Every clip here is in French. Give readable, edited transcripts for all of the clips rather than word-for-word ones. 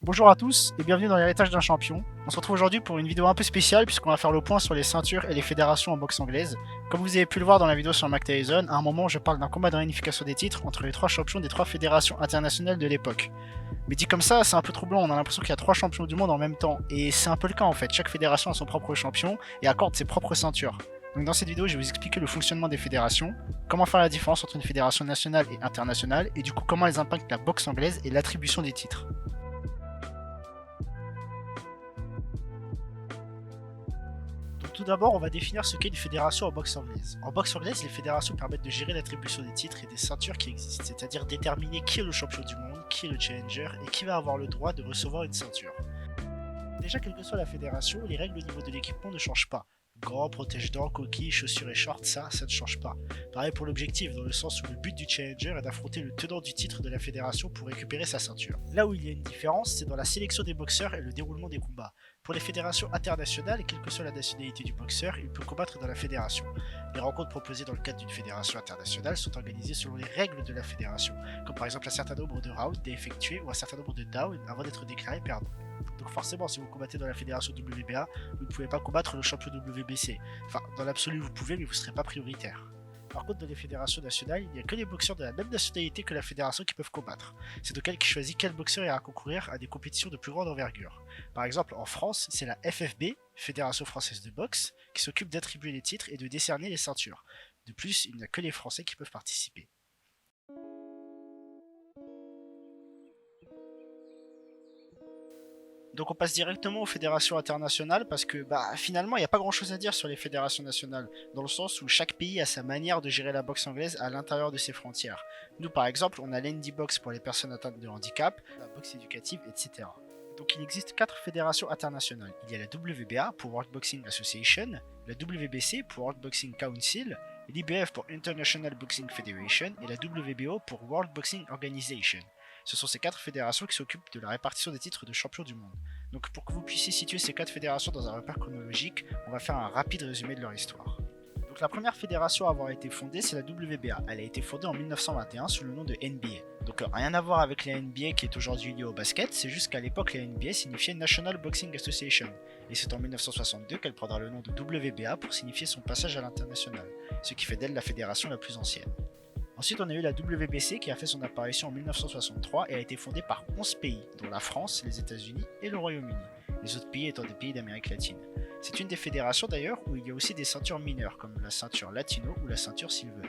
Bonjour à tous et bienvenue dans l'héritage d'un champion. On se retrouve aujourd'hui pour une vidéo un peu spéciale puisqu'on va faire le point sur les ceintures et les fédérations en boxe anglaise. Comme vous avez pu le voir dans la vidéo sur Mac Tyson, à un moment je parle d'un combat de réunification des titres entre les trois champions des trois fédérations internationales de l'époque. Mais dit comme ça, c'est un peu troublant, on a l'impression qu'il y a trois champions du monde en même temps. Et c'est un peu le cas en fait, chaque fédération a son propre champion et accorde ses propres ceintures. Donc dans cette vidéo, je vais vous expliquer le fonctionnement des fédérations, comment faire la différence entre une fédération nationale et internationale, et du coup comment elles impactent la boxe anglaise et l'attribution des titres. Donc tout d'abord, on va définir ce qu'est une fédération en boxe anglaise. En boxe anglaise, les fédérations permettent de gérer l'attribution des titres et des ceintures qui existent, c'est-à-dire déterminer qui est le champion du monde, qui est le challenger et qui va avoir le droit de recevoir une ceinture. Déjà, quelle que soit la fédération, les règles au niveau de l'équipement ne changent pas. Gants, protège-dents, coquilles, chaussures et shorts, ça ne change pas. Pareil pour l'objectif, dans le sens où le but du challenger est d'affronter le tenant du titre de la fédération pour récupérer sa ceinture. Là où il y a une différence, c'est dans la sélection des boxeurs et le déroulement des combats. Pour les fédérations internationales, quelle que soit la nationalité du boxeur, il peut combattre dans la fédération. Les rencontres proposées dans le cadre d'une fédération internationale sont organisées selon les règles de la fédération, comme par exemple un certain nombre de rounds à effectuer ou un certain nombre de downs avant d'être déclaré perdant. Donc forcément, si vous combattez dans la fédération WBA, vous ne pouvez pas combattre le champion WBC. Enfin, dans l'absolu, vous pouvez, mais vous ne serez pas prioritaire. Par contre, dans les fédérations nationales, il n'y a que les boxeurs de la même nationalité que la fédération qui peuvent combattre. C'est donc elle qui choisit quel boxeur ira concourir à des compétitions de plus grande envergure. Par exemple, en France, c'est la FFB, Fédération Française de Boxe, qui s'occupe d'attribuer les titres et de décerner les ceintures. De plus, il n'y a que les Français qui peuvent participer. Donc on passe directement aux fédérations internationales parce que finalement il n'y a pas grand chose à dire sur les fédérations nationales, dans le sens où chaque pays a sa manière de gérer la boxe anglaise à l'intérieur de ses frontières. Nous par exemple on a l'Indie Box pour les personnes atteintes de handicap, la boxe éducative, etc. Donc il existe 4 fédérations internationales. Il y a la WBA pour World Boxing Association, la WBC pour World Boxing Council, l'IBF pour International Boxing Federation et la WBO pour World Boxing Organization. Ce sont ces 4 fédérations qui s'occupent de la répartition des titres de champion du monde. Donc pour que vous puissiez situer ces 4 fédérations dans un repère chronologique, on va faire un rapide résumé de leur histoire. Donc la première fédération à avoir été fondée, c'est la WBA. Elle a été fondée en 1921 sous le nom de NBA. Donc rien à voir avec la NBA qui est aujourd'hui liée au basket, c'est juste qu'à l'époque la NBA signifiait National Boxing Association. Et c'est en 1962 qu'elle prendra le nom de WBA pour signifier son passage à l'international, ce qui fait d'elle la fédération la plus ancienne. Ensuite, on a eu la WBC qui a fait son apparition en 1963 et a été fondée par 11 pays, dont la France, les États-Unis et le Royaume-Uni, les autres pays étant des pays d'Amérique latine. C'est une des fédérations d'ailleurs où il y a aussi des ceintures mineures, comme la ceinture latino ou la ceinture silver.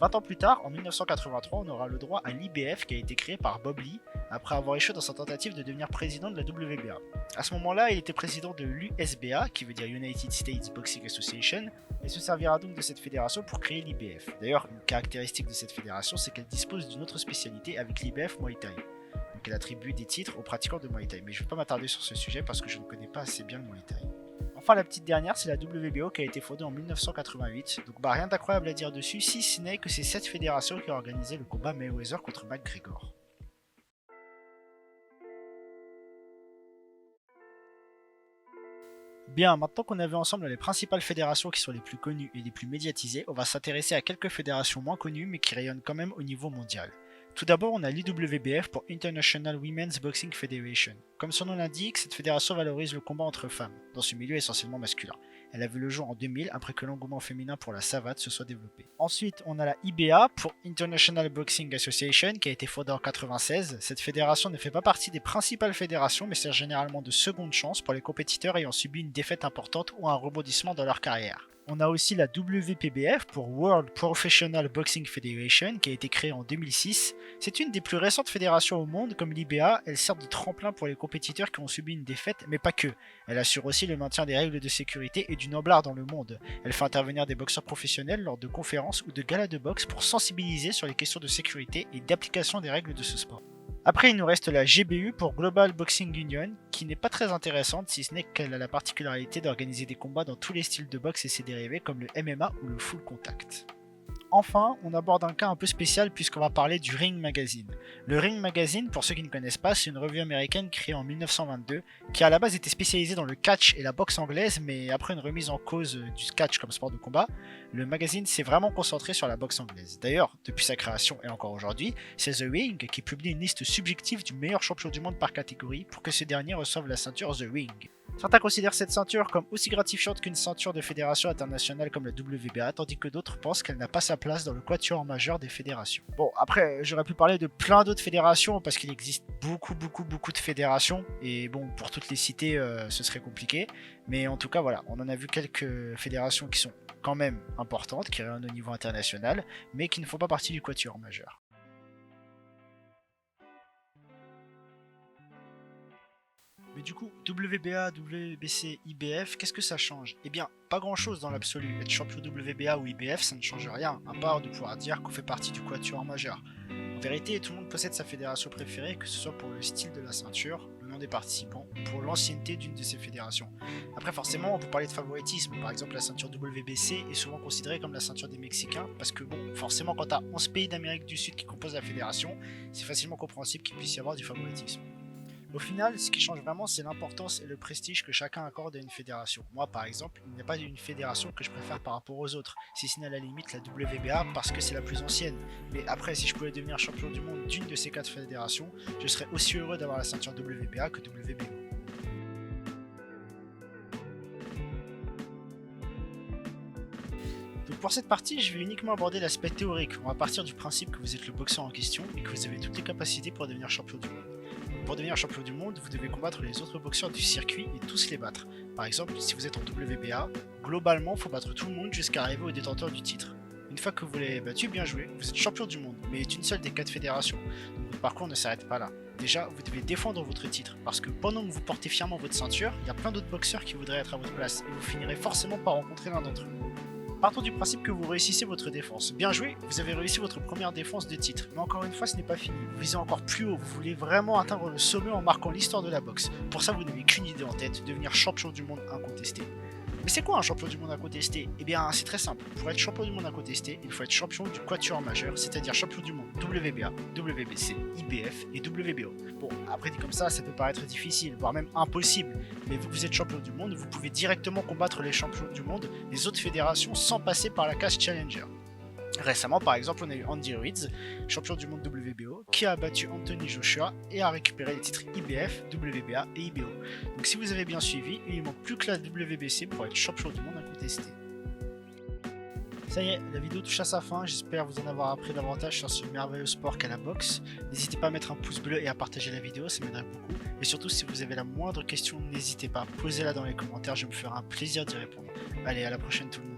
20 ans plus tard, en 1983, on aura le droit à l'IBF qui a été créé par Bob Lee après avoir échoué dans sa tentative de devenir président de la WBA. À ce moment-là, il était président de l'USBA, qui veut dire United States Boxing Association, et se servira donc de cette fédération pour créer l'IBF. D'ailleurs, une caractéristique de cette fédération, c'est qu'elle dispose d'une autre spécialité avec l'IBF Muay Thai. Donc elle attribue des titres aux pratiquants de Muay Thai, mais je ne vais pas m'attarder sur ce sujet parce que je ne connais pas assez bien le Muay Thai. Enfin, la petite dernière, c'est la WBO qui a été fondée en 1988. Donc rien d'incroyable à dire dessus, si ce n'est que c'est cette fédération qui a organisé le combat Mayweather contre McGregor. Bien, maintenant qu'on a vu ensemble les principales fédérations qui sont les plus connues et les plus médiatisées, on va s'intéresser à quelques fédérations moins connues mais qui rayonnent quand même au niveau mondial. Tout d'abord, on a l'IWBF pour International Women's Boxing Federation. Comme son nom l'indique, cette fédération valorise le combat entre femmes, dans ce milieu essentiellement masculin. Elle a vu le jour en 2000 après que l'engouement féminin pour la savate se soit développé. Ensuite, on a la IBA pour International Boxing Association qui a été fondée en 1996. Cette fédération ne fait pas partie des principales fédérations mais sert généralement de seconde chance pour les compétiteurs ayant subi une défaite importante ou un rebondissement dans leur carrière. On a aussi la WPBF pour World Professional Boxing Federation qui a été créée en 2006. C'est une des plus récentes fédérations au monde, comme l'IBA, elle sert de tremplin pour les compétiteurs qui ont subi une défaite, mais pas que. Elle assure aussi le maintien des règles de sécurité et du noble art dans le monde. Elle fait intervenir des boxeurs professionnels lors de conférences ou de galas de boxe pour sensibiliser sur les questions de sécurité et d'application des règles de ce sport. Après, il nous reste la GBU pour Global Boxing Union, qui n'est pas très intéressante si ce n'est qu'elle a la particularité d'organiser des combats dans tous les styles de boxe et ses dérivés comme le MMA ou le full contact. Enfin, on aborde un cas un peu spécial puisqu'on va parler du Ring Magazine. Le Ring Magazine, pour ceux qui ne connaissent pas, c'est une revue américaine créée en 1922 qui à la base était spécialisée dans le catch et la boxe anglaise, mais après une remise en cause du catch comme sport de combat, le magazine s'est vraiment concentré sur la boxe anglaise. D'ailleurs, depuis sa création et encore aujourd'hui, c'est The Ring qui publie une liste subjective du meilleur champion du monde par catégorie pour que ce dernier reçoive la ceinture The Ring. Certains considèrent cette ceinture comme aussi gratifiante qu'une ceinture de fédération internationale comme la WBA, tandis que d'autres pensent qu'elle n'a pas sa place dans le quatuor majeur des fédérations. Bon, après, j'aurais pu parler de plein d'autres fédérations, parce qu'il existe beaucoup de fédérations, et bon, pour toutes les citer, ce serait compliqué, mais en tout cas, voilà, on en a vu quelques fédérations qui sont quand même importantes, qui rayonnent au niveau international, mais qui ne font pas partie du quatuor majeur. Mais du coup, WBA, WBC, IBF, qu'est-ce que ça change? Eh bien, pas grand chose dans l'absolu. Être champion WBA ou IBF, ça ne change rien, à part de pouvoir dire qu'on fait partie du quatuor majeur. En vérité, tout le monde possède sa fédération préférée, que ce soit pour le style de la ceinture, le nom des participants, ou pour l'ancienneté d'une de ces fédérations. Après, forcément, on peut parler de favoritisme. Par exemple, la ceinture WBC est souvent considérée comme la ceinture des Mexicains, parce que bon, forcément, quand t'as 11 pays d'Amérique du Sud qui composent la fédération, c'est facilement compréhensible qu'il puisse y avoir du favoritisme. Au final, ce qui change vraiment, c'est l'importance et le prestige que chacun accorde à une fédération. Moi, par exemple, il n'y a pas une fédération que je préfère par rapport aux autres, si ce n'est à la limite la WBA parce que c'est la plus ancienne. Mais après, si je pouvais devenir champion du monde d'une de ces 4 fédérations, je serais aussi heureux d'avoir la ceinture WBA que WBO. Donc pour cette partie, je vais uniquement aborder l'aspect théorique. On va partir du principe que vous êtes le boxeur en question et que vous avez toutes les capacités pour devenir champion du monde. Pour devenir champion du monde, vous devez combattre les autres boxeurs du circuit et tous les battre. Par exemple, si vous êtes en WBA, globalement, il faut battre tout le monde jusqu'à arriver au détenteur du titre. Une fois que vous l'avez battu, bien joué, vous êtes champion du monde, mais d'une seule des 4 fédérations. Donc votre parcours ne s'arrête pas là. Déjà, vous devez défendre votre titre, parce que pendant que vous portez fièrement votre ceinture, il y a plein d'autres boxeurs qui voudraient être à votre place, et vous finirez forcément par rencontrer l'un d'entre eux. Partons du principe que vous réussissez votre défense. Bien joué, vous avez réussi votre première défense de titre. Mais encore une fois, ce n'est pas fini. Vous visez encore plus haut, vous voulez vraiment atteindre le sommet en marquant l'histoire de la boxe. Pour ça, vous n'avez qu'une idée en tête, devenir champion du monde incontesté. Mais c'est quoi un champion du monde incontesté? Eh bien, c'est très simple. Pour être champion du monde incontesté, il faut être champion du quatuor majeur, c'est-à-dire champion du monde WBA, WBC, IBF et WBO. Bon, après dit comme ça peut paraître difficile, voire même impossible. Mais vu que vous êtes champion du monde, vous pouvez directement combattre les champions du monde des autres fédérations sans passer par la case Challenger. Récemment, par exemple, on a eu Andy Ruiz, champion du monde WBO, qui a battu Anthony Joshua et a récupéré les titres IBF, WBA et IBO. Donc si vous avez bien suivi, il ne manque plus que la WBC pour être champion du monde incontesté. Ça y est, la vidéo touche à sa fin, j'espère vous en avoir appris davantage sur ce merveilleux sport qu'est la boxe. N'hésitez pas à mettre un pouce bleu et à partager la vidéo, ça m'aiderait beaucoup. Et surtout, si vous avez la moindre question, n'hésitez pas, posez-la dans les commentaires, je me ferai un plaisir d'y répondre. Allez, à la prochaine tout le monde.